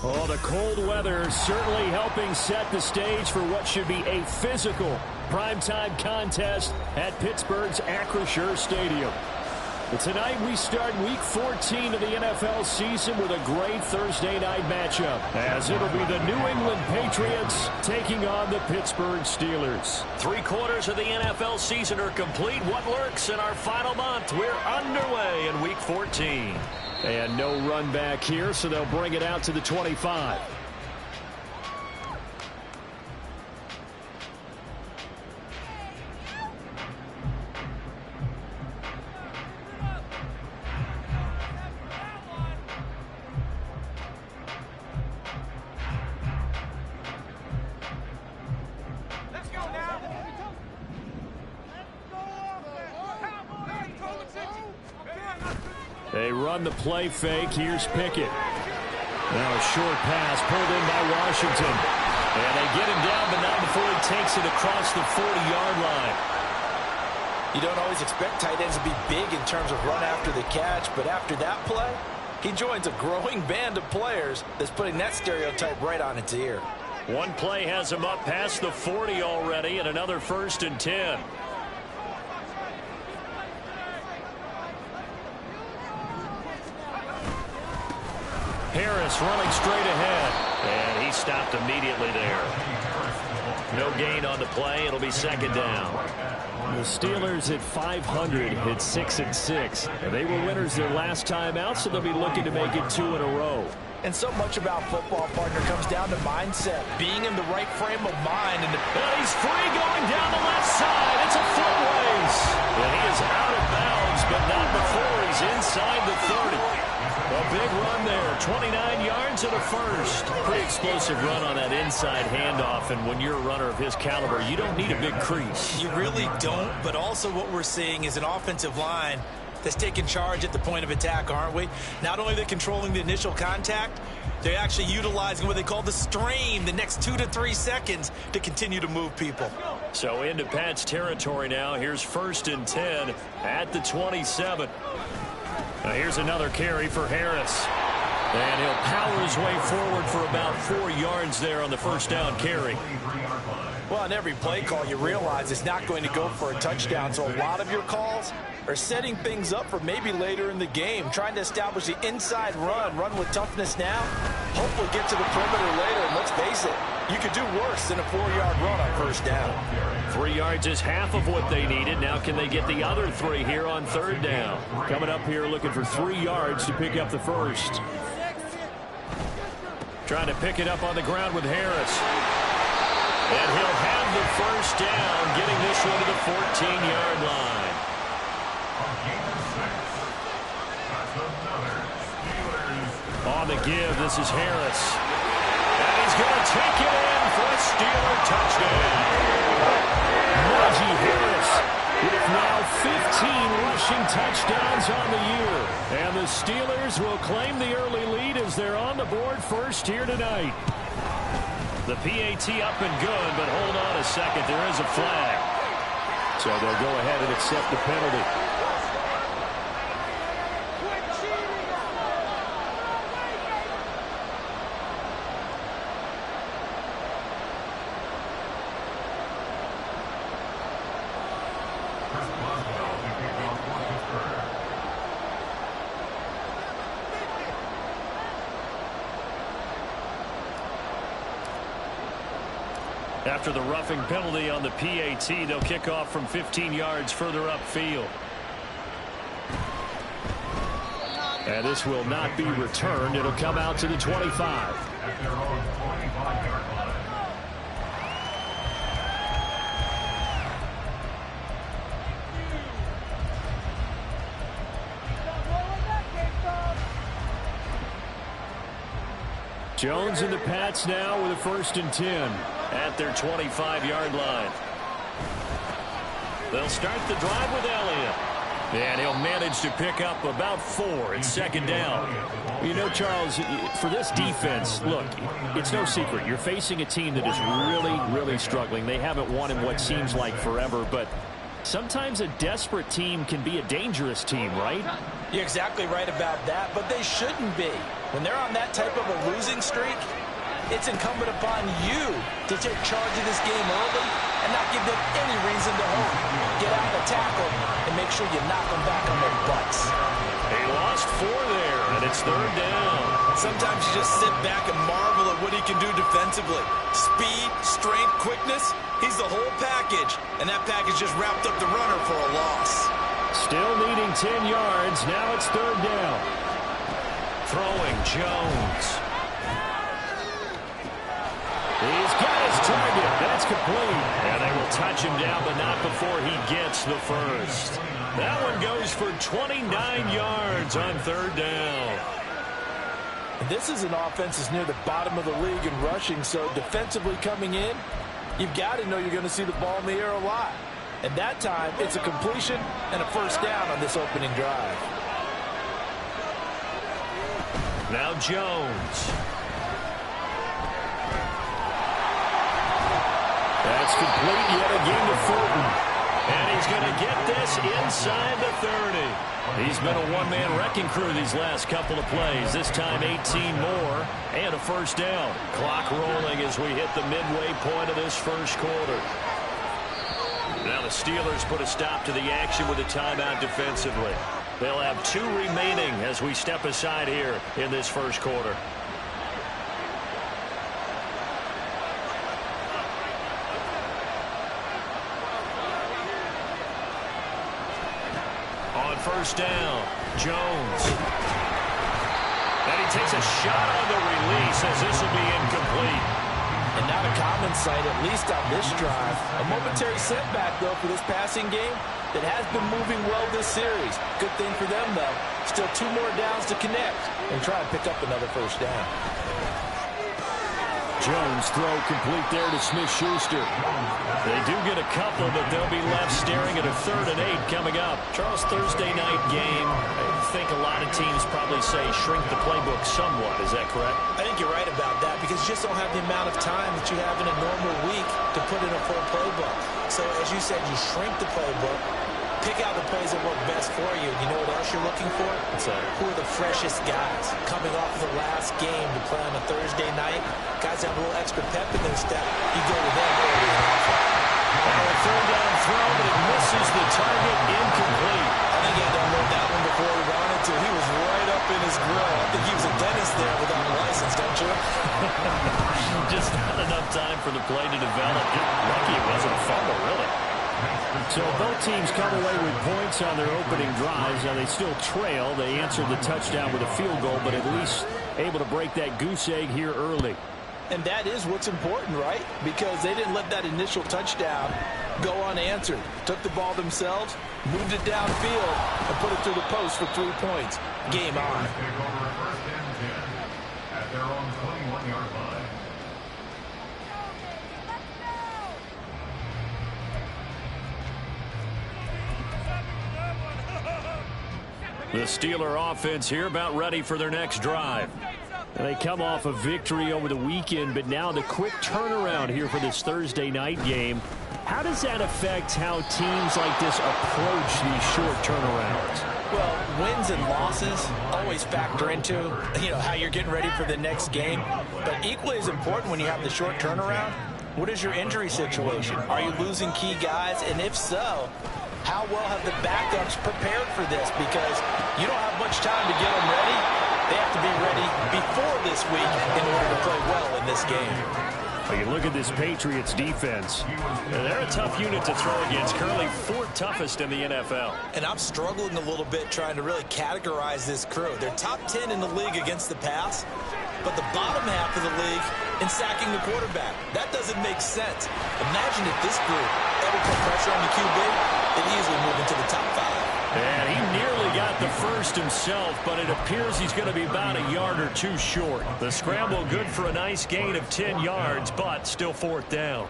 Oh, the cold weather certainly helping set the stage for what should be a physical primetime contest at Pittsburgh's Acrisure Stadium. But tonight we start Week 14 of the NFL season with a great Thursday night matchup, as it'll be the New England Patriots taking on the Pittsburgh Steelers. 3/4 of the NFL season are complete. What lurks in our final month? We're underway in Week 14. And no run back here, so they'll bring it out to the 25. They run the play fake. Here's Pickett. Now a short pass pulled in by Washington. And they get him down, but not before he takes it across the 40-yard line. You don't always expect tight ends to be big in terms of run after the catch, but after that play, he joins a growing band of players that's putting that stereotype right on its ear. One play has him up past the 40 already, and another 1st and 10. Harris running straight ahead, and he stopped immediately there. No gain on the play. It'll be 2nd down. The Steelers at 500 hit 6-6. They were winners their last time out, so they'll be looking to make it 2 in a row. And so much about football, partner, comes down to mindset, being in the right frame of mind. And he's free going down the left side. It's a foot race. And he is out of bounds, but not before he's inside the 30. A big run there, 29 yards and a first. Pretty explosive run on that inside handoff, and when you're a runner of his caliber, you don't need a big crease. You really don't, but also what we're seeing is an offensive line that's taking charge at the point of attack, aren't we? Not only are they controlling the initial contact, they're actually utilizing what they call the strain, the next 2 to 3 seconds, to continue to move people. So into Pat's territory now. Here's 1st and 10 at the 27. Now here's another carry for Harris. And he'll power his way forward for about 4 yards there on the 1st down carry. Well, in every play call, you realize it's not going to go for a touchdown. So a lot of your calls are setting things up for maybe later in the game, trying to establish the inside run with toughness now, hopefully get to the perimeter later. And let's face it, you could do worse than a 4-yard run on 1st down. 3 yards is half of what they needed. Now can they get the other 3 here on 3rd down? Coming up here looking for 3 yards to pick up the first. Trying to pick it up on the ground with Harris. And he'll have the 1st down, getting this one to the 14-yard line. On the give, this is Harris. And he's going to take it in for a Steeler touchdown. Najee Harris with now 15 rushing touchdowns on the year. And the Steelers will claim the early lead as they're on the board first here tonight. The PAT up and good, but hold on a second. There is a flag. So they'll go ahead and accept the penalty. After the roughing penalty on the PAT, they'll kick off from 15 yards further upfield. And this will not be returned. It'll come out to the 25. Jones and the Pats now with a 1st and 10. At their 25-yard line. They'll start the drive with Elliott. And he'll manage to pick up about 4 at 2nd down. You know, Charles, for this defense, look, it's no secret. You're facing a team that is really, really struggling. They haven't won in what seems like forever, but sometimes a desperate team can be a dangerous team, right? You're exactly right about that, but they shouldn't be. When they're on that type of a losing streak, it's incumbent upon you to take charge of this game early and not give them any reason to hope. Get out and tackle and make sure you knock them back on their butts. He lost 4 there, and it's 3rd down. Sometimes you just sit back and marvel at what he can do defensively. Speed, strength, quickness, he's the whole package. And that package just wrapped up the runner for a loss. Still needing 10 yards. Now it's 3rd down. Throwing Jones. He's got his target. That's complete. And they will touch him down, but not before he gets the first. That one goes for 29 yards on 3rd down. This is an offense that's near the bottom of the league in rushing, so defensively coming in, you've got to know you're going to see the ball in the air a lot. And that time, it's a completion and a first down on this opening drive. Now Jones. That's complete yet again to Fulton. And he's going to get this inside the 30. He's been a one-man wrecking crew these last couple of plays. This time 18 more and a first down. Clock rolling as we hit the midway point of this first quarter. Now the Steelers put a stop to the action with a timeout defensively. They'll have 2 remaining as we step aside here in this first quarter. On first down, Jones. And he takes a shot on the release as this will be incomplete. And not a common sight, at least on this drive. A momentary setback, though, for this passing game that has been moving well this series. Good thing for them, though. Still 2 more downs to connect and try and pick up another first down. Jones throw complete there to Smith-Schuster. They do get a couple, but they'll be left staring at a 3rd and 8 coming up. Charles, Thursday night game, I think a lot of teams probably say shrink the playbook somewhat. Is that correct? I think you're right about that because you just don't have the amount of time that you have in a normal week to put in a full playbook. So, as you said, you shrink the playbook, pick out the plays that work best for you. You know what else you're looking for? Who are the freshest guys coming off the last game to play on a Thursday night? Guys have a little extra pep in their step. You go to them early and often. A 3rd down throw, but it misses the target, incomplete. I think he had to unload that one before he wanted to. He was right up in his grill. I think he was a dentist there without a license, don't you? Just not enough time for the play to develop. Lucky it wasn't a fumble, really. So both teams come away with points on their opening drives. Now they still trail. They answered the touchdown with a field goal, but at least able to break that goose egg here early. And that is what's important, right? Because they didn't let that initial touchdown go unanswered. Took the ball themselves, moved it downfield, and put it through the post for 3 points. Game on. At their own 21-yard line. The Steeler offense here about ready for their next drive. They come off a victory over the weekend, but now the quick turnaround here for this Thursday night game. How does that affect how teams like this approach these short turnarounds? Well, wins and losses always factor into, how you're getting ready for the next game. But equally as important when you have the short turnaround, what is your injury situation? Are you losing key guys? And if so, how well have the backups prepared for this? Because you don't have much time to get them ready. They have to be ready before this week in order to play well in this game. Well, you look at this Patriots defense. They're a tough unit to throw against, currently 4th toughest in the NFL. And I'm struggling a little bit trying to really categorize this crew. They're top 10 in the league against the pass, but the bottom half of the league in sacking the quarterback. That doesn't make sense. Imagine if this group ever put pressure on the QB, they'd easily move into the top 5. And he nearly got the first himself, but it appears he's going to be about a yard or 2 short. The scramble good for a nice gain of 10 yards, but still 4th down.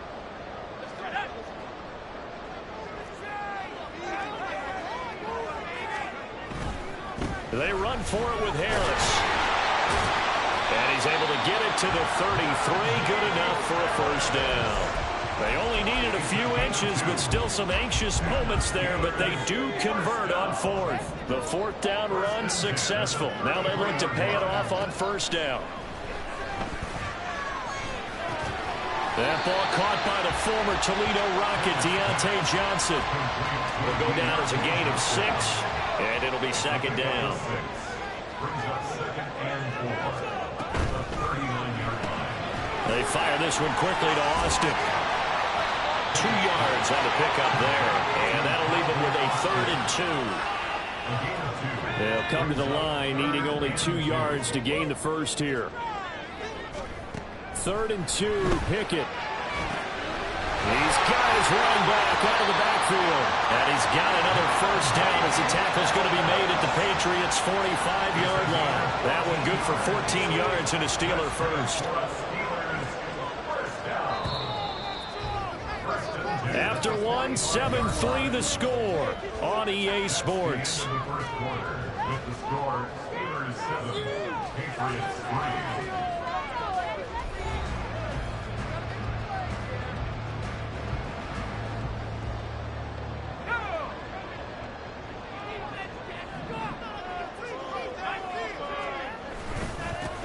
They run for it with Harris. And he's able to get it to the 33. Good enough for a first down. They only needed a few inches, but still some anxious moments there, but they do convert on fourth. The fourth down run successful. Now they look to pay it off on first down. That ball caught by the former Toledo Rocket, Deontay Johnson. Will go down as a gain of 6, and it'll be second down. They fire this one quickly to Austin. 2 yards on the pickup there, and that'll leave them with a 3rd and 2. They'll come to the line, needing only 2 yards to gain the first here. 3rd and 2, Pickett. He's got his running back out of the backfield. And he's got another first down as the tackle's going to be made at the Patriots' 45-yard line. That one good for 14 yards and a Steeler first. After one, 7-3 the score on EA Sports.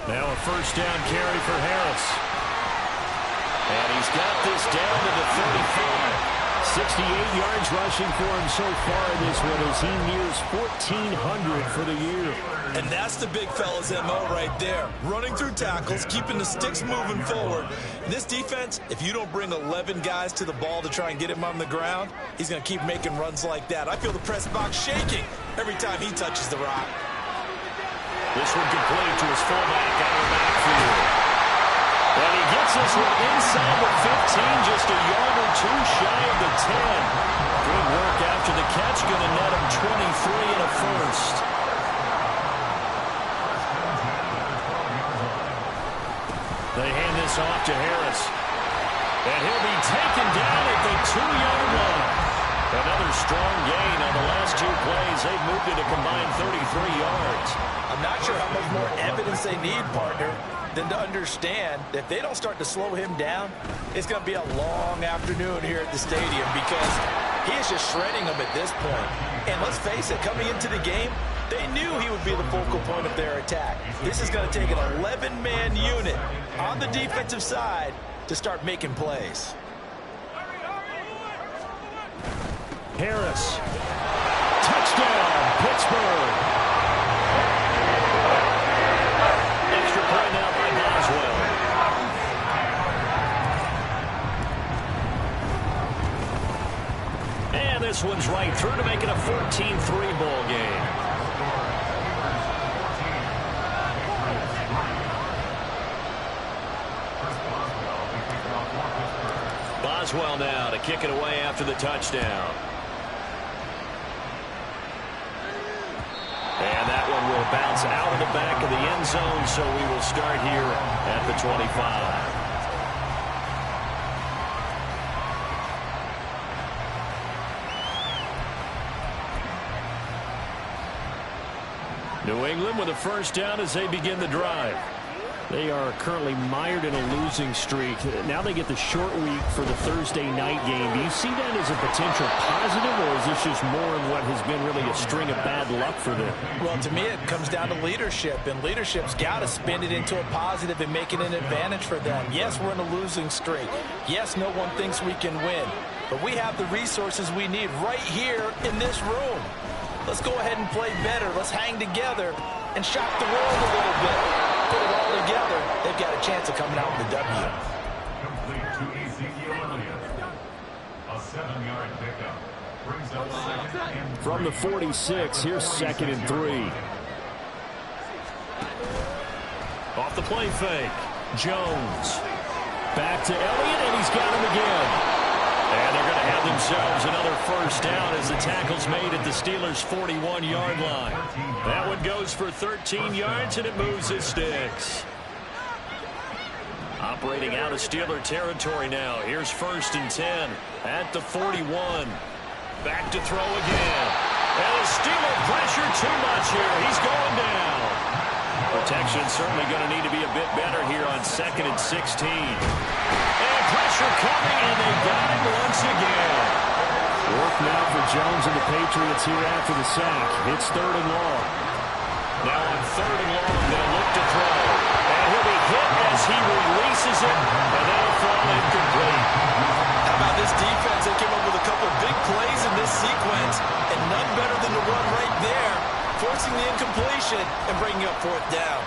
Now a first down carry for Harris. And he's got this down to the 35. 68 yards rushing for him so far in this one as he nears 1,400 for the year. And that's the big fella's MO right there. Running through tackles, keeping the sticks moving forward. In this defense, if you don't bring 11 guys to the ball to try and get him on the ground, he's going to keep making runs like that. I feel the press box shaking every time he touches the rock. This one complete to his fullback out of the backfield. And he gets this one inside the 15, just a yard or 2 shy of the 10. Good work after the catch, going to net him 23 and a first. They hand this off to Harris. And he'll be taken down at the 2-yard line. Another strong gain on the last 2 plays. They've moved it a combined 33 yards. I'm not sure how much more evidence they need, partner, than to understand that if they don't start to slow him down, it's going to be a long afternoon here at the stadium because he is just shredding them at this point. And let's face it, coming into the game, they knew he would be the focal point of their attack. This is going to take an 11-man unit on the defensive side to start making plays. Harris. Touchdown, Pittsburgh. Extra point now by Boswell. And this one's right through to make it a 14-3 ball game. Boswell now to kick it away after the touchdown. And that one will bounce out of the back of the end zone, so we will start here at the 25. New England with a first down as they begin the drive. They are currently mired in a losing streak. Now they get the short week for the Thursday night game. Do you see that as a potential positive, or is this just more of what has been really a string of bad luck for them? Well, to me, it comes down to leadership, and leadership's got to spin it into a positive and make it an advantage for them. Yes, we're in a losing streak. Yes, no one thinks we can win, but we have the resources we need right here in this room. Let's go ahead and play better. Let's hang together and shock the world a little bit. Put it all together, they've got a chance of coming out with a W. Complete to Ezekiel Elliott. A 7-yard pickup. Brings up 2nd and 3. From the 46, here's 2nd and 3. Off the play fake. Jones. Back to Elliott, and he's got him again. And they're going to have themselves another first down as the tackle's made at the Steelers' 41-yard line. That one goes for 13 yards, and it moves his sticks. Operating out of Steeler territory now. Here's 1st and 10 at the 41. Back to throw again. And the Steeler pressure too much here. He's going down. Protection certainly going to need to be a bit better here on 2nd and 16. And pressure coming, and they got him once again. Fourth now for Jones and the Patriots here after the sack. It's 3rd and long. Now on 3rd and long, they'll look to throw. And he'll be hit as he releases it, and that'll fall incomplete. How about this defense? They came up with a couple big plays in this sequence, and none better than to run right there, forcing the incompletion and bringing up 4th down.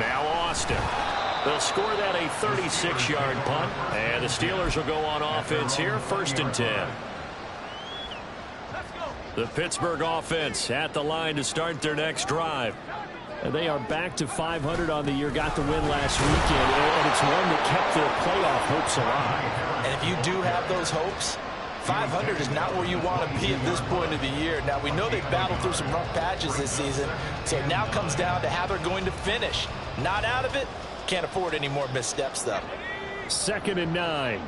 Now Austin. They'll score that a 36-yard punt, and the Steelers will go on offense here, 1st and 10. The Pittsburgh offense at the line to start their next drive. And they are back to 500 on the year, got the win last weekend, and it's one that kept their playoff hopes alive. And if you do have those hopes, 500 is not where you want to be at this point of the year. Now, we know they've battled through some rough patches this season, so it now comes down to how they're going to finish. Not out of it. Can't afford any more missteps, though. 2nd and 9.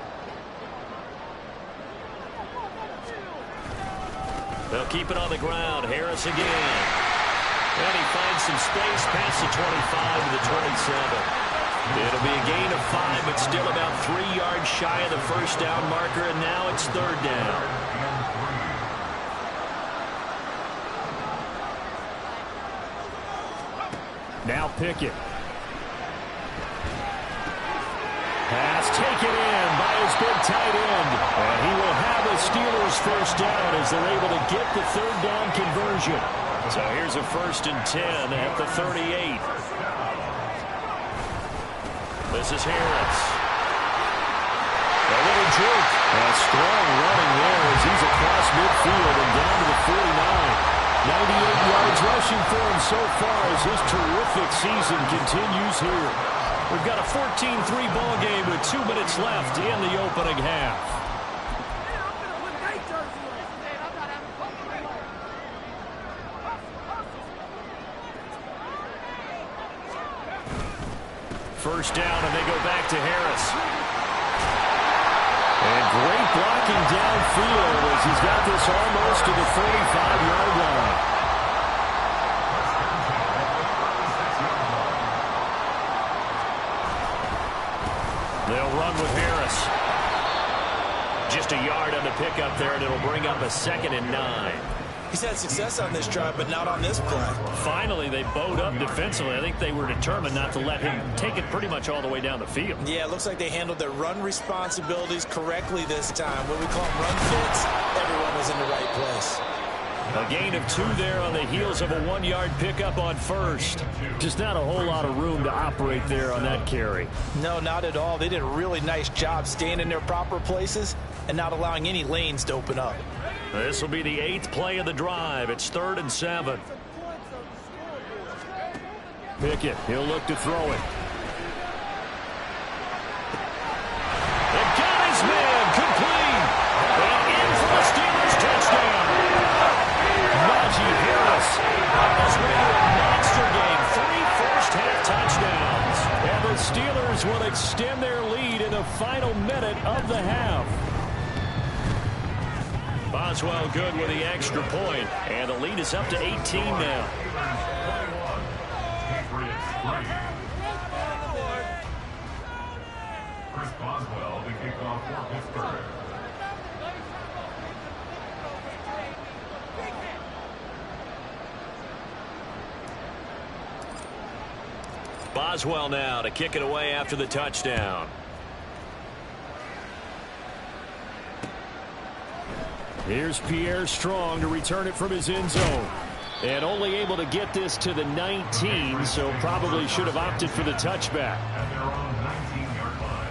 They'll keep it on the ground. Harris again. And he finds some space past the 25 to the 27. It'll be a gain of 5, but still about 3 yards shy of the 1st down marker, and now it's 3rd down. Now Pickett. Pass taken in by his big tight end. And he will have a Steelers 1st down as they're able to get the 3rd down conversion. So here's a 1st and 10 at the 38. This is Harris. A little juke. A strong running there as he's across midfield and down to the 49. 98 yards rushing for him so far as his terrific season continues here. We've got a 14-3 ball game with 2 minutes left in the opening half. First down, and they go back to Harris. And great blocking downfield as he's got this almost to the 45-yard line. They'll run with Harris. Just a yard on the pickup there, and it'll bring up a 2nd and 9. He's had success on this drive, but not on this play. Finally, they bowed up defensively. I think they were determined not to let him take it pretty much all the way down the field. Yeah, it looks like they handled their run responsibilities correctly this time. What we call them run fits, everyone was in the right place. A gain of 2 there on the heels of a 1-yard pickup on 1st. Just not a whole lot of room to operate there on that carry. No, not at all. They did a really nice job staying in their proper places and not allowing any lanes to open up. This will be the 8th play of the drive. It's 3rd and 7. Pickett, he'll look to throw it. They got his man complete. And in for the Steelers touchdown. Najee Harris on his way to a monster game. 3 first-half touchdowns. And the Steelers will extend their lead in the final minute of the half. Boswell good with the extra point, and the lead is up to 18 now. Chris Boswell, the kickoff for Pittsburgh. Boswell now to kick it away after the touchdown. Here's Pierre Strong to return it from his end zone. And only able to get this to the 19, so probably should have opted for the touchback. At their own 19-yard line.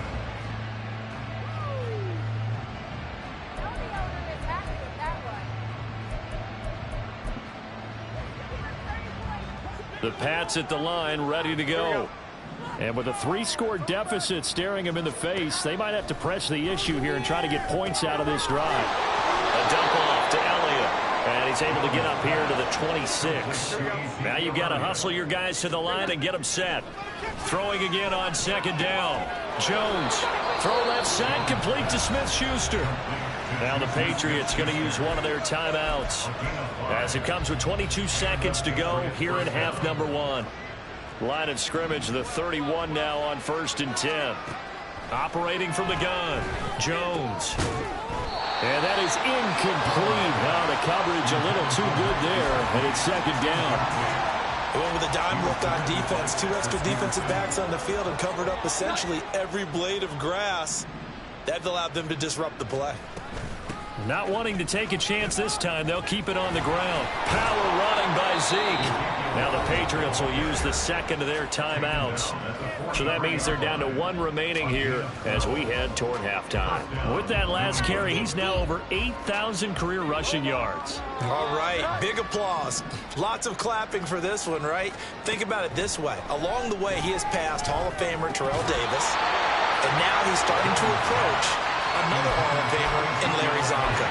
The Pats at the line, ready to go. And with a 3-score deficit staring him in the face, they might have to press the issue here and try to get points out of this drive. A dump off to Elliott. And he's able to get up here to the 26. Now you've got to hustle your guys to the line and get them set. Throwing again on 2nd down. Jones. Throw left side complete to Smith-Schuster. Now the Patriots going to use one of their timeouts as it comes with 22 seconds to go here in half number 1. Line of scrimmage, the 31 now on 1st and 10. Operating from the gun, Jones. And that is incomplete. Now the coverage a little too good there, and it's 2nd down. They went with a dime look on defense. 2 extra defensive backs on the field and covered up essentially every blade of grass. That allowed them to disrupt the play. Not wanting to take a chance this time, they'll keep it on the ground. Power running by Zeke. Now the Patriots will use the 2nd of their timeouts. So that means they're down to 1 remaining here as we head toward halftime. With that last carry, he's now over 8,000 career rushing yards. All right, big applause. Lots of clapping for this one, right? Think about it this way. Along the way, he has passed Hall of Famer Terrell Davis, and now he's starting to approach another Hall of Famer in Larry Zonka.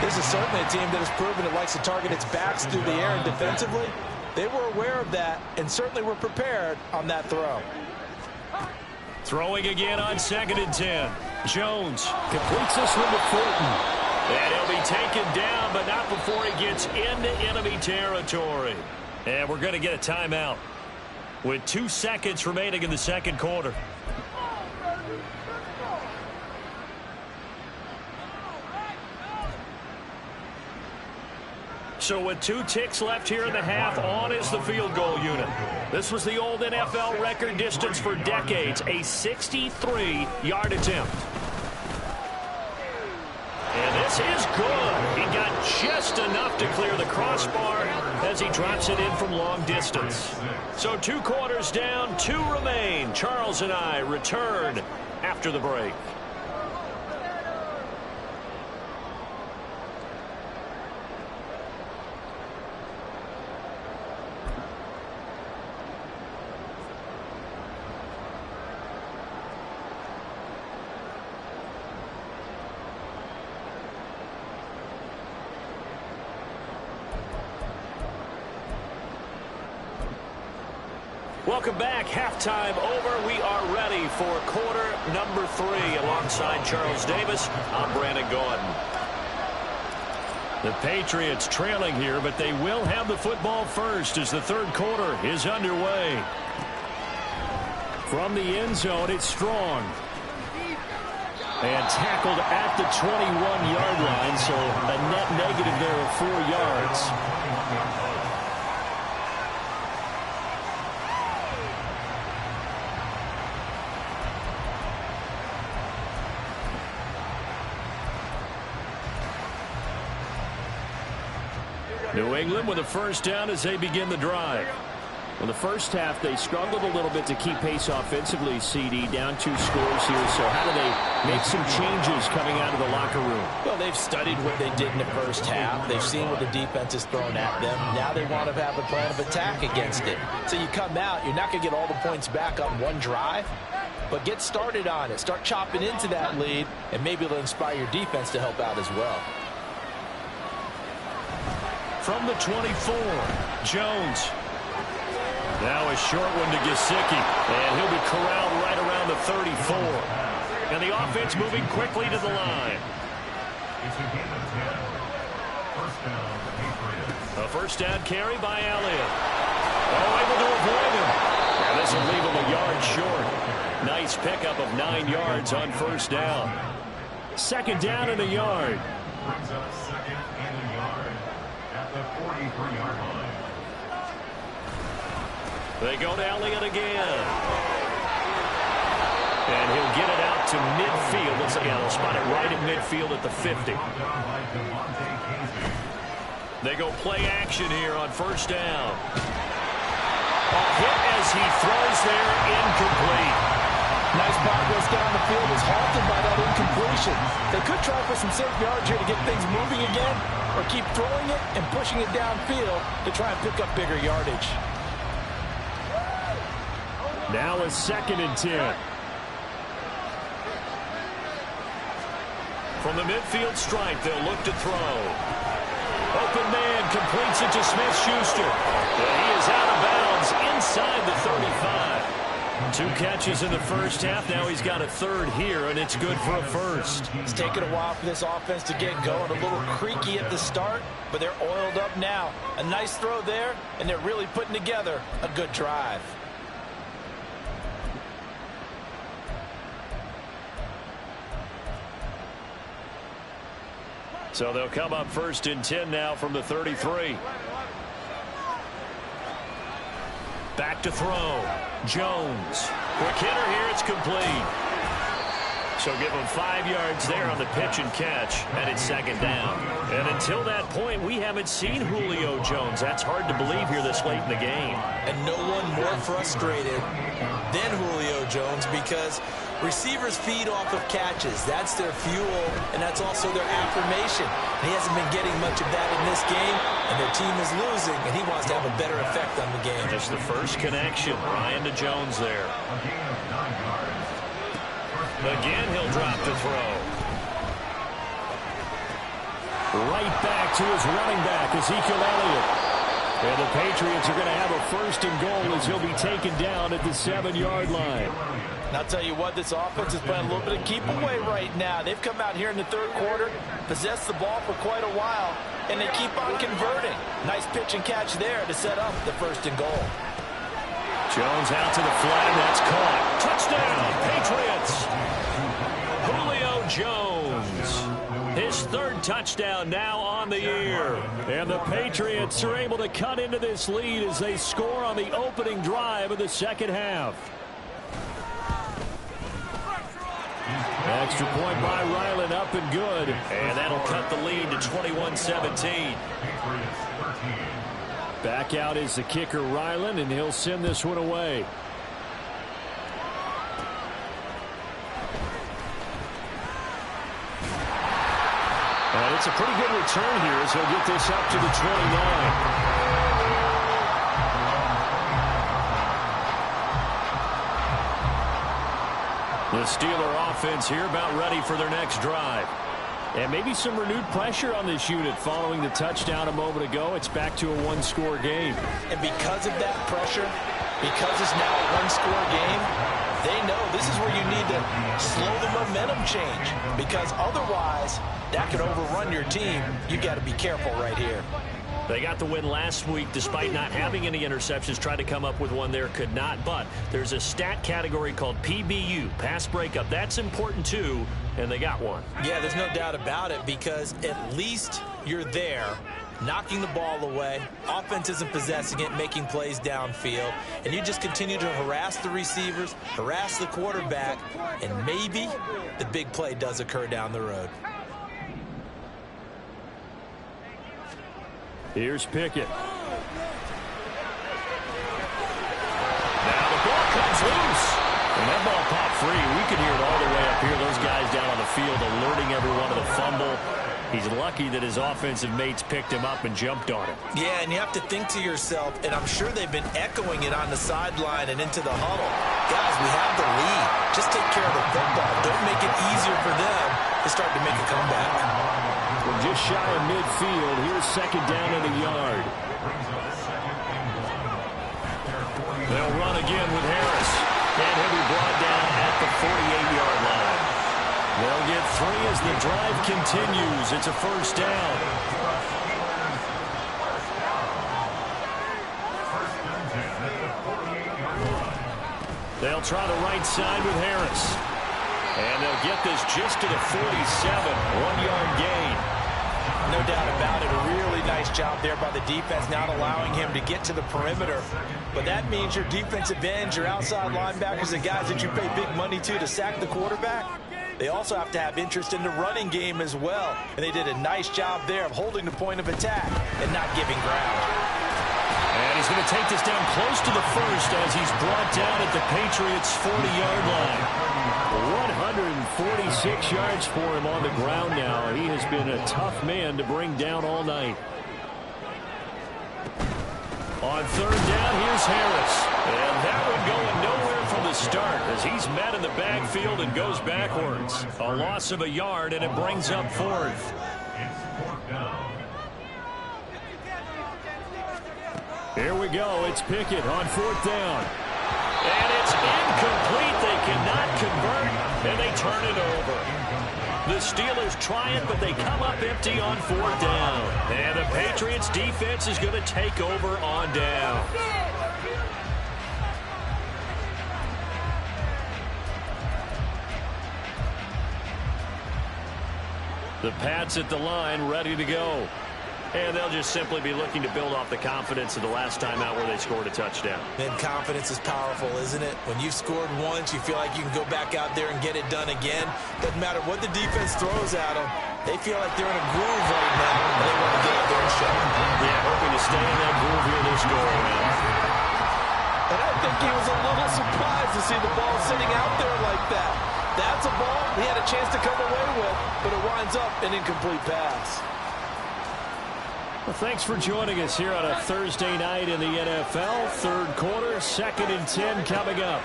This is certainly a team that has proven it likes to target its backs through the air and defensively. They were aware of that and certainly were prepared on that throw. Throwing again on 2nd and 10. Jones completes this one to Fulton. And he'll be taken down, but not before he gets into enemy territory. And we're going to get a timeout with 2 seconds remaining in the 2nd quarter. So with 2 ticks left here in the half, on is the field goal unit. This was the old NFL record distance for decades, a 63-yard attempt. And this is good. He got just enough to clear the crossbar as he drops it in from long distance. So 2 quarters down, 2 remain. Charles and I return after the break. Welcome back. Halftime over. We are ready for quarter number 3. Alongside Charles Davis, I'm Brandon Gordon. The Patriots trailing here, but they will have the football first as the 3rd quarter is underway. From the end zone, it's Strong. And tackled at the 21-yard line, so a net negative there of 4 yards. New England with a 1st down as they begin the drive. In the first half, they struggled a little bit to keep pace offensively, CD, down 2 scores here. So how do they make some changes coming out of the locker room? Well, they've studied what they did in the first half. They've seen what the defense has thrown at them. Now they want to have a plan of attack against it. So you come out, you're not going to get all the points back on one drive, but get started on it. Start chopping into that lead, and maybe it'll inspire your defense to help out as well. From the 24, Jones. Now a short one to Gesicki, and he'll be corralled right around the 34. And the offense moving quickly to the line. It's a gain of 10. First down, Patriots. A 1st down carry by Elliott. Oh, able to avoid him. And this will leave him a yard short. Nice pickup of 9 yards on 1st down. 2nd down and a yard. Brings up 2nd and a yard at the 43-yard line. They go to Elliott again. And he'll get it out to midfield. Looks like they'll spot it right at midfield at the 50. They go play action here on 1st down. A hit as he throws there, incomplete. Nice progress down the field is halted by that incompletion. They could try for some safe yards here to get things moving again, or keep throwing it and pushing it downfield to try and pick up bigger yardage. Now a 2nd and 10. From the midfield stripe, they'll look to throw. Open man completes it to Smith-Schuster. And he is out of bounds inside the 35. 2 catches in the first half. Now he's got a third here, and it's good for a first. It's taken a while for this offense to get going. A little creaky at the start, but they're oiled up now. A nice throw there, and they're really putting together a good drive. So they'll come up 1st and 10 now from the 33. Back to throw. Jones. Quick hitter here. It's complete. So give him 5 yards there on the pitch and catch, and it's 2nd down. And until that point, we haven't seen Julio Jones. That's hard to believe here this late in the game. And no one more frustrated than Julio Jones, because receivers feed off of catches. That's their fuel, and that's also their affirmation. And he hasn't been getting much of that in this game, and their team is losing, and he wants to have a better effect on the game. Just the first connection. Ryan to Jones there. Again, he'll drop to throw. Right back to his running back, Ezekiel Elliott. And the Patriots are going to have a 1st and goal as he'll be taken down at the 7-yard line. And I'll tell you what, this offense is playing a little bit of keep away right now. They've come out here in the 3rd quarter, possessed the ball for quite a while, and they keep on converting. Nice pitch and catch there to set up the 1st and goal. Jones out to the flat. That's caught. Touchdown, Patriots. Julio Jones. His 3rd touchdown now on the year. And the Patriots are able to cut into this lead as they score on the opening drive of the 2nd half. Extra point by Ryland, up and good. And that'll cut the lead to 21-17. Back out is the kicker, Ryland, and he'll send this one away. And it's a pretty good return here as he'll get this up to the 29. The Steeler offense here about ready for their next drive. And maybe some renewed pressure on this unit following the touchdown a moment ago. It's back to a 1-score game. And because of that pressure, because it's now a 1-score game, they know this is where you need to slow the momentum change, because otherwise that could overrun your team. You've got to be careful right here. They got the win last week despite not having any interceptions. Tried to come up with one there, could not. But there's a stat category called PBU, pass breakup. That's important too, and they got one. Yeah, there's no doubt about it, because at least you're there, knocking the ball away. Offense isn't possessing it, making plays downfield. And you just continue to harass the receivers, harass the quarterback, and maybe the big play does occur down the road. Here's Pickett. Now the ball comes loose. And that ball popped free. We can hear it all the way up here. Those guys down on the field alerting everyone of the fumble. He's lucky that his offensive mates picked him up and jumped on him. Yeah, and you have to think to yourself, and I'm sure they've been echoing it on the sideline and into the huddle. Guys, we have the lead. Just take care of the football. Don't make it easier for them to start to make a comeback. We're just shy of midfield. Here's 2nd down and a yard. They'll run again with Harris. And he'll be brought down at the 48-yard line. They'll get 3 as the drive continues. It's a 1st down. They'll try the right side with Harris. And they'll get this just to the 47. 1-yard gain. No doubt about it. A really nice job there by the defense, not allowing him to get to the perimeter. But that means your defensive ends, your outside linebackers, the guys that you pay big money to sack the quarterback, they also have to have interest in the running game as well. And they did a nice job there of holding the point of attack and not giving ground. And he's going to take this down close to the 1st as he's brought down at the Patriots' 40-yard line. 146 yards for him on the ground now. He has been a tough man to bring down all night. On 3rd down, here's Harris. And that one going nowhere from the start as he's met in the backfield and goes backwards. A loss of a yard, and it brings up 4th. Here we go. It's Pickett on 4th down. And it's incomplete. They cannot convert, and they turn it over. The Steelers try it, but they come up empty on 4th down. And the Patriots defense is going to take over on down. The Pats at the line, ready to go. And they'll just simply be looking to build off the confidence of the last time out where they scored a touchdown. And confidence is powerful, isn't it? When you've scored once, you feel like you can go back out there and get it done again. Doesn't matter what the defense throws at them. They feel like they're in a groove right now, and they want to get out there and show it. Yeah, hoping to stay in that groove here this go-around. And I think he was a little surprised to see the ball sitting out there like that. That's a ball he had a chance to come away with, but it winds up an incomplete pass. Well, thanks for joining us here on a Thursday night in the NFL. Third quarter, 2nd and 10 coming up.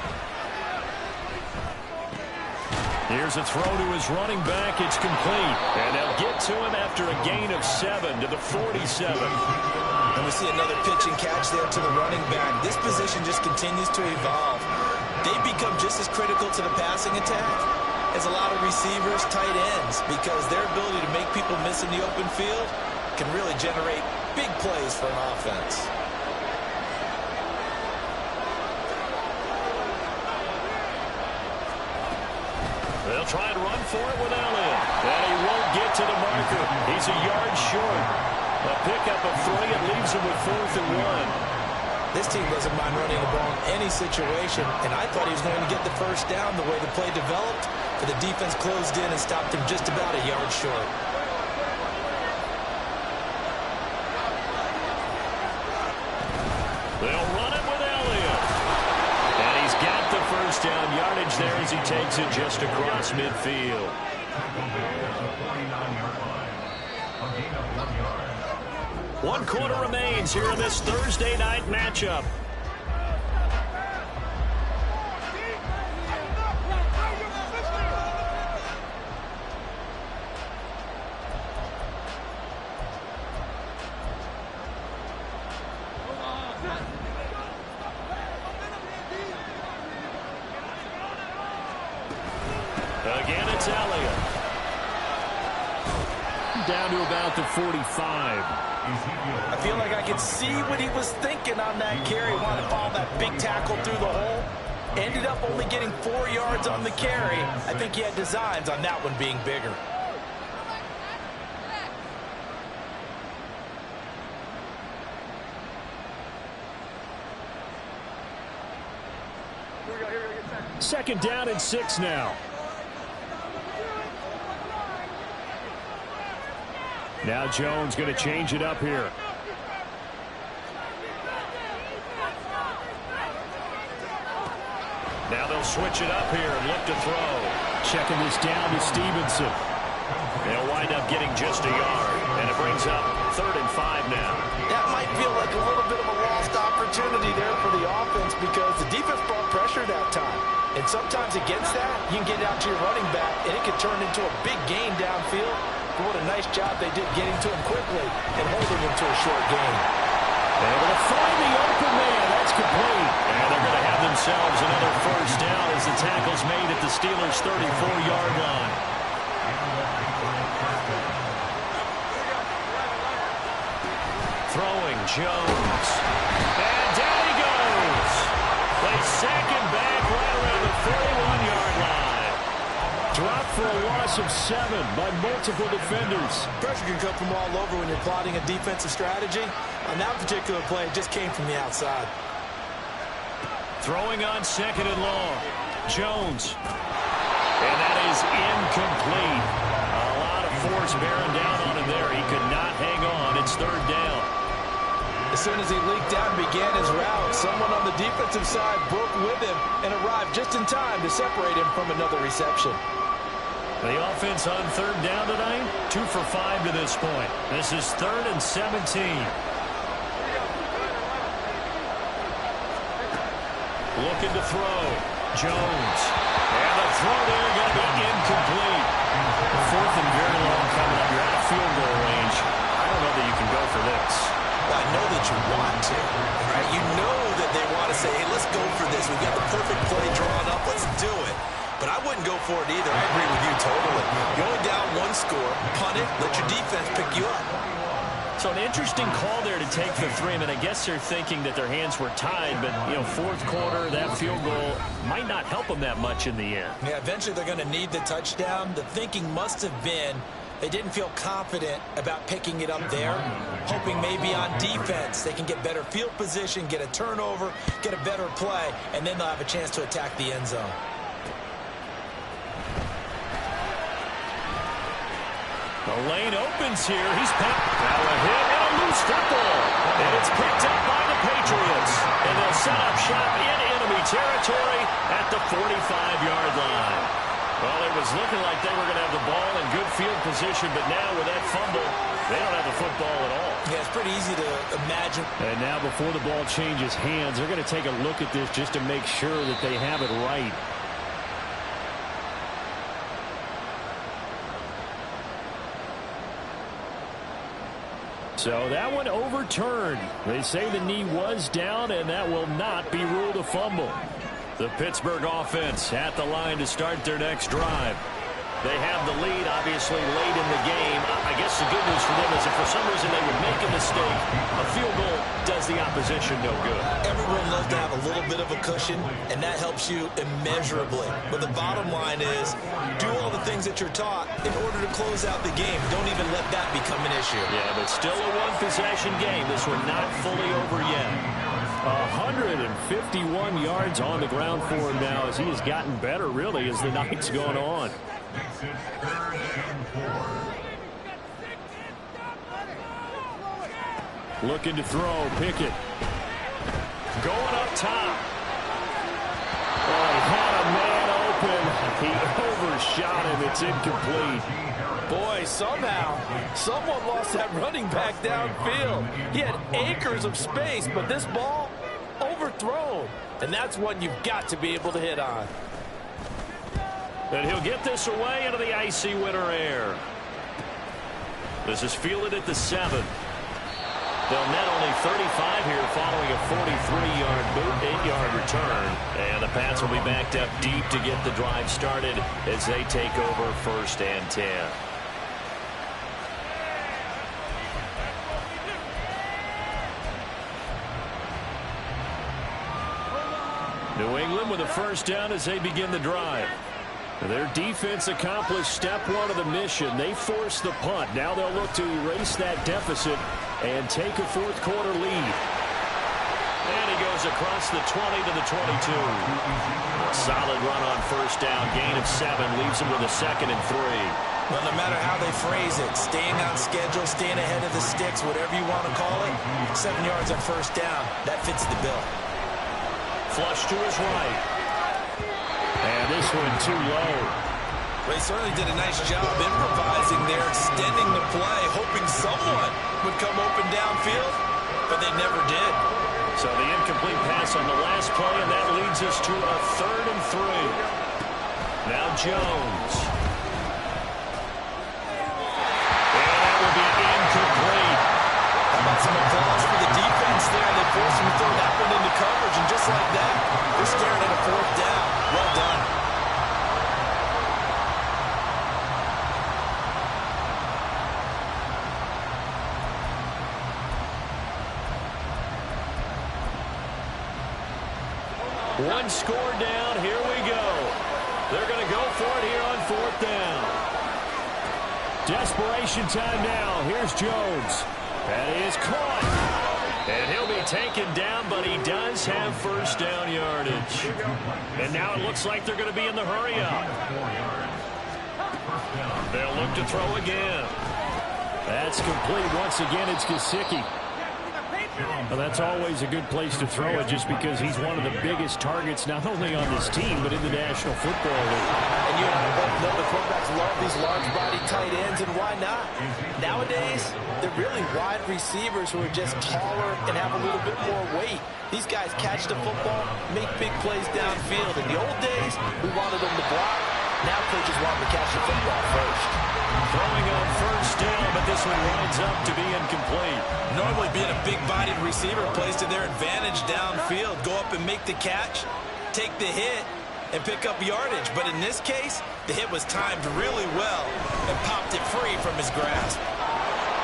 Here's a throw to his running back. It's complete. And they'll get to him after a gain of 7 to the 47. And we see another pitch and catch there to the running back. This position just continues to evolve. They become just as critical to the passing attack as a lot of receivers, tight ends, because their ability to make people miss in the open field can really generate big plays for an offense. They'll try and run for it with Elliott. And he won't get to the marker. He's a yard short. A pickup of 3 and leaves him with 4th and 1. This team doesn't mind running the ball in any situation, and I thought he was going to get the first down the way the play developed, but the defense closed in and stopped him just about a yard short. They'll run it with Elliott. And he's got the first down yardage there as he takes it just across midfield. 1 quarter remains here in this Thursday night matchup. Again, it's Elliott. Down to about the 45. I feel like I could see what he was thinking on that carry. Wanted to follow that big tackle through the hole. Ended up only getting 4 yards on the carry. I think he had designs on that one being bigger. Second down and 6 now. Now Jones going to change it up here. Now they'll switch it up here and look to throw. Checking this down to Stevenson. They'll wind up getting just a yard, and it brings up 3rd and 5 now. That might feel like a little bit of a lost opportunity there for the offense because the defense brought pressure that time. And sometimes against that, you can get out to your running back, and it can turn into a big gain downfield. But what a nice job they did getting to him quickly and holding him to a short gain. Able to find the open man. That's complete. And they're going to have themselves another first down as the tackle's made at the Steelers' 34-yard line. Throwing Jones. And down he goes. They sack him back right around the 41-yard line. Dropped for a loss of 7 by multiple defenders. Pressure can come from all over when you're plotting a defensive strategy. On that particular play, it just came from the outside. Throwing on 2nd and long. Jones. And that is incomplete. A lot of force bearing down on him there. He could not hang on. It's 3rd down. As soon as he leaked out and began his route, someone on the defensive side broke with him and arrived just in time to separate him from another reception. The offense on 3rd down tonight, 2 for 5 to this point. This is 3rd and 17. Looking to throw. Jones. And the throw there going to be incomplete. 4th and very long coming up. You're out of field goal range. I don't know that you can go for this. Well, I know that you want to, right? You know that they want to say, hey, let's go for this. We've got the wouldn't go for it either. I agree with you totally. You're only down one score, punt it, let your defense pick you up. So an interesting call there to take the 3. I mean, I guess they're thinking that their hands were tied, but, you know, fourth quarter, that field goal might not help them that much in the end. Yeah, eventually they're going to need the touchdown. The thinking must have been they didn't feel confident about picking it up there, hoping maybe on defense they can get better field position, get a turnover, get a better play, and then they'll have a chance to attack the end zone. The lane opens here. He's picked. Now a hit and a loose football. And it's picked up by the Patriots. And they'll set up shop in enemy territory at the 45-yard line. Well, it was looking like they were going to have the ball in good field position, but now with that fumble, they don't have the football at all. Yeah, it's pretty easy to imagine. And now before the ball changes hands, they're going to take a look at this just to make sure that they have it right. So that one overturned. They say the knee was down, and that will not be ruled a fumble. The Pittsburgh offense at the line to start their next drive. They have the lead, obviously, late in the game. I guess the good news for them is if for some reason they would make a mistake, a field goal does the opposition no good. Everyone loves to have a little bit of a cushion, and that helps you immeasurably. But the bottom line is, do all the things that you're taught in order to close out the game. Don't even let that become an issue. Yeah, but still a one-possession game. This one not fully over yet. 151 yards on the ground for him now as he has gotten better, really, as the night's gone on. Makes it 3rd and 4. Looking to throw. Pickett. Going up top. Oh, he had a man open. He overshot him. It's incomplete. Boy, somehow, someone lost that running back downfield. He had acres of space, but this ball overthrown. And that's one you've got to be able to hit on. And he'll get this away into the icy winter air. This is fielded at the 7. They'll net only 35 here following a 43-yard boot, 8-yard return. And the Pats will be backed up deep to get the drive started as they take over 1st and 10. New England with a 1st down as they begin the drive. Their defense accomplished step 1 of the mission. They forced the punt. Now they'll look to erase that deficit and take a 4th quarter lead. And he goes across the 20 to the 22. A solid run on 1st down. Gain of 7 leaves him with a 2nd and 3. Well, no matter how they phrase it, staying on schedule, staying ahead of the sticks, whatever you want to call it, 7 yards on 1st down, that fits the bill. Flush to his right. And this one too low. They certainly did a nice job improvising there, extending the play, hoping someone would come open downfield, but they never did. So the incomplete pass on the last play, and that leads us to a 3rd and 3. Now Jones. And that will be incomplete. How about some applause for the defense there? They forced him to throw that one into coverage, and just like that, they're staring at a 4th down. Well done. One score down. Here we go. They're going to go for it here on 4th down. Desperation time now. Here's Jones. That is caught. And he'll be taken down, but he does have 1st down yardage. And now it looks like they're going to be in the hurry up. They'll look to throw again. That's complete. Once again, it's Gesicki. Well, that's always a good place to throw it just because he's one of the biggest targets not only on this team but in the National Football League. And you know the quarterbacks love these large-body tight ends, and why not? Nowadays, they're really wide receivers who are just taller and have a little bit more weight. These guys catch the football, make big plays downfield. In the old days, we wanted them to block. Now coaches want them to catch the football first. Throwing on 1st down, but this one winds up to be incomplete. Normally being a big-bodied receiver plays to their advantage downfield. Go up and make the catch, take the hit, and pick up yardage. But in this case, the hit was timed really well and popped it free from his grasp.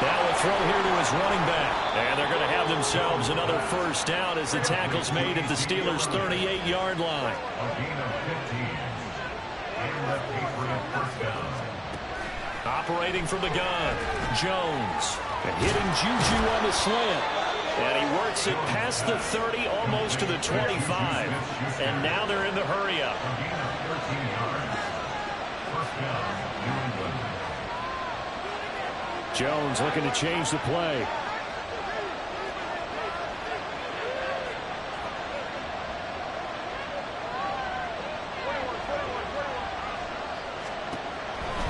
That will throw here to his running back. And they're going to have themselves another first down as the tackle's made at the Steelers' 38-yard line. A gain of 15. And the Patriot first down. Operating from the gun, Jones. And hitting Juju on the slant. And he works it past the 30, almost to the 25. And now they're in the hurry-up. A gain of 13 yards. First down, New England. Jones looking to change the play.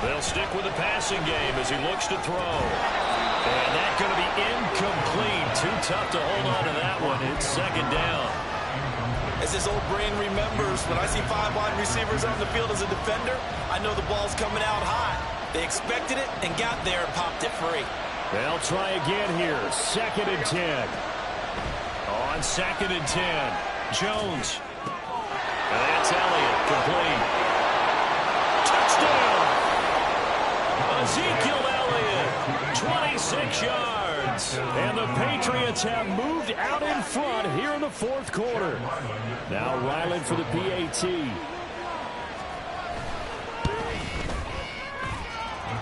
They'll stick with the passing game as he looks to throw. And that's going to be incomplete. Too tough to hold on to that one. It's second down. As his old brain remembers, when I see 5 wide receivers on the field as a defender, I know the ball's coming out high. They expected it and got there and popped it free. They'll try again here. 2nd and 10. On 2nd and 10, Jones. And that's Elliott, complete. Touchdown! Ezekiel Elliott, 26 yards. And the Patriots have moved out in front here in the 4th quarter. Now Ryland for the PAT.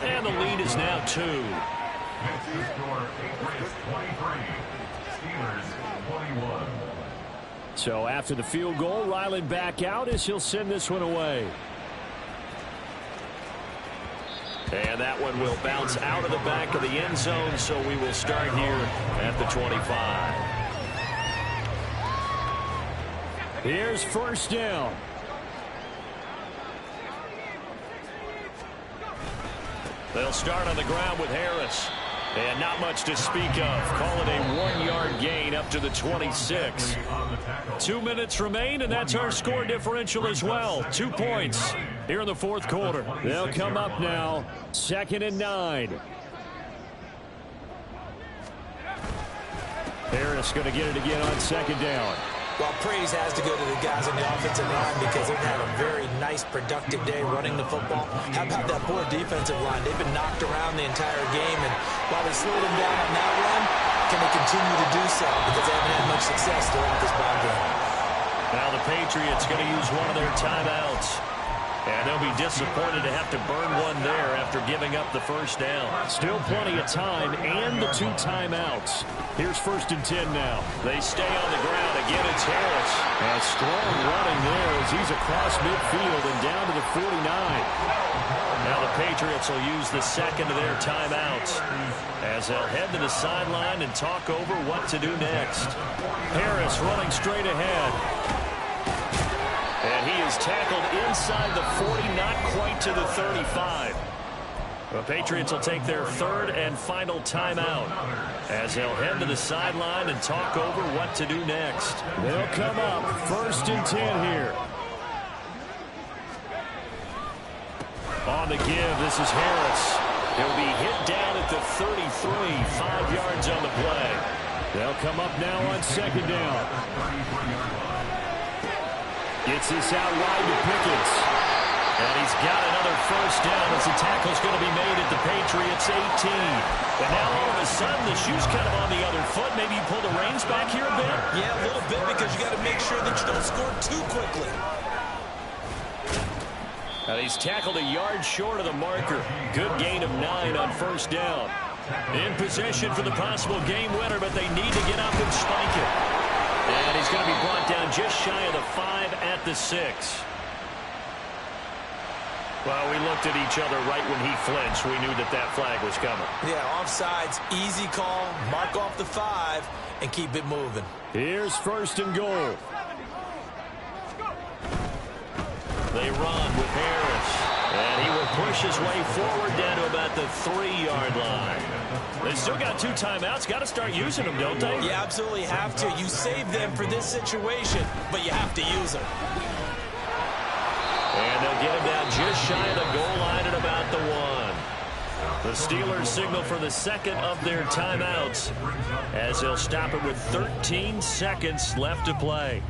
And the lead is now 2. Next to score, Patriots 23. Steelers 21. So after the field goal, Ryland back out as he'll send this one away. And that one will bounce out of the back of the end zone, so we will start here at the 25. Here's first down. They'll start on the ground with Harris. And not much to speak of. Call it a 1-yard gain up to the 26. 2 minutes remain, and that's our score differential as well. 2 points here in the 4th quarter. They'll come up now. 2nd and 9. Harris going to get it again on 2nd down. Well, praise has to go to the guys on the offensive line because they've had a very nice, productive day running the football. How about that poor defensive line? They've been knocked around the entire game, and while they slowed them down on that run, can they continue to do so? Because they haven't had much success throughout this ball game. Now the Patriots going to use one of their timeouts. And they'll be disappointed to have to burn one there after giving up the first down. Still plenty of time and the 2 timeouts. Here's 1st and 10 now. They stay on the ground. Again, it's Harris. A strong running there as he's across midfield and down to the 49. Now the Patriots will use the 2nd of their timeouts as they'll head to the sideline and talk over what to do next. Harris running straight ahead. And he is tackled inside the 40, not quite to the 35. The Patriots will take their 3rd and final timeout as they'll head to the sideline and talk over what to do next. They'll come up 1st and 10 here. On the give, this is Harris. He'll be hit down at the 33, 5 yards on the play. They'll come up now on 2nd down. Gets this out wide to Pickens. And he's got another first down as the tackle's going to be made at the Patriots' 18. And now all of a sudden the shoe's kind of on the other foot. Maybe you pull the reins back here a bit? Yeah, a little bit because you got to make sure that you don't score too quickly. And he's tackled a yard short of the marker. Good gain of 9 on first down. In possession for the possible game winner, but they need to get up and spike it. And he's going to be brought down just shy of the 5 at the 6. Well, we looked at each other right when he flinched. We knew that that flag was coming. Yeah, offsides, easy call, mark off the 5, and keep it moving. Here's 1st and goal. They run with Harris. And he will push his way forward down to about the 3-yard line. They still got 2 timeouts. Got to start using them, don't they? You absolutely have to. You save them for this situation, but you have to use them. And they'll get him down just shy of the goal line at about the 1. The Steelers signal for the 2nd of their timeouts as they'll stop it with 13 seconds left to play.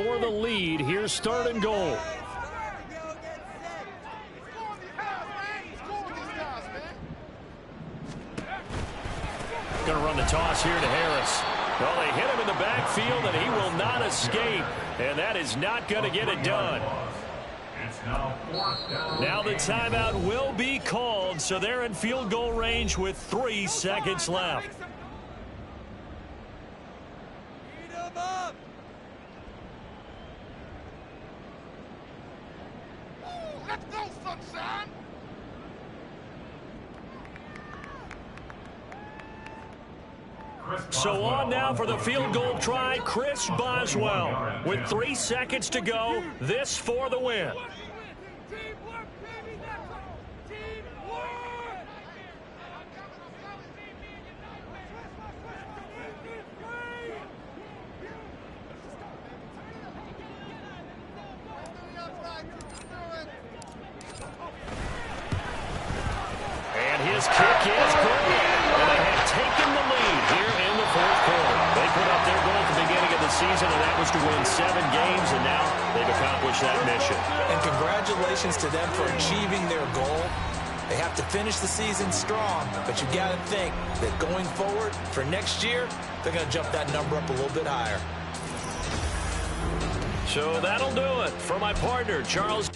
for the lead. Here's 3rd and goal. Going to run the toss here to Harris. Well, they hit him in the backfield, and he will not escape. And that is not going to get it done. Now the timeout will be called, so they're in field goal range with 3 seconds left. Let's go, sunshine! So on now for the field goal try, Chris Boswell. With 3 seconds to go, this for the win. Teamwork, baby, that's all! Teamwork! And his kick is good. And they have taken the lead here in the 4th quarter. They put up their goal at the beginning of the season, and that was to win 7 games, and now they've accomplished that mission. And congratulations to them for achieving their goal. They have to finish the season strong, but you got to think that going forward for next year, they're going to jump that number up a little bit higher. So that'll do it for my partner, Charles.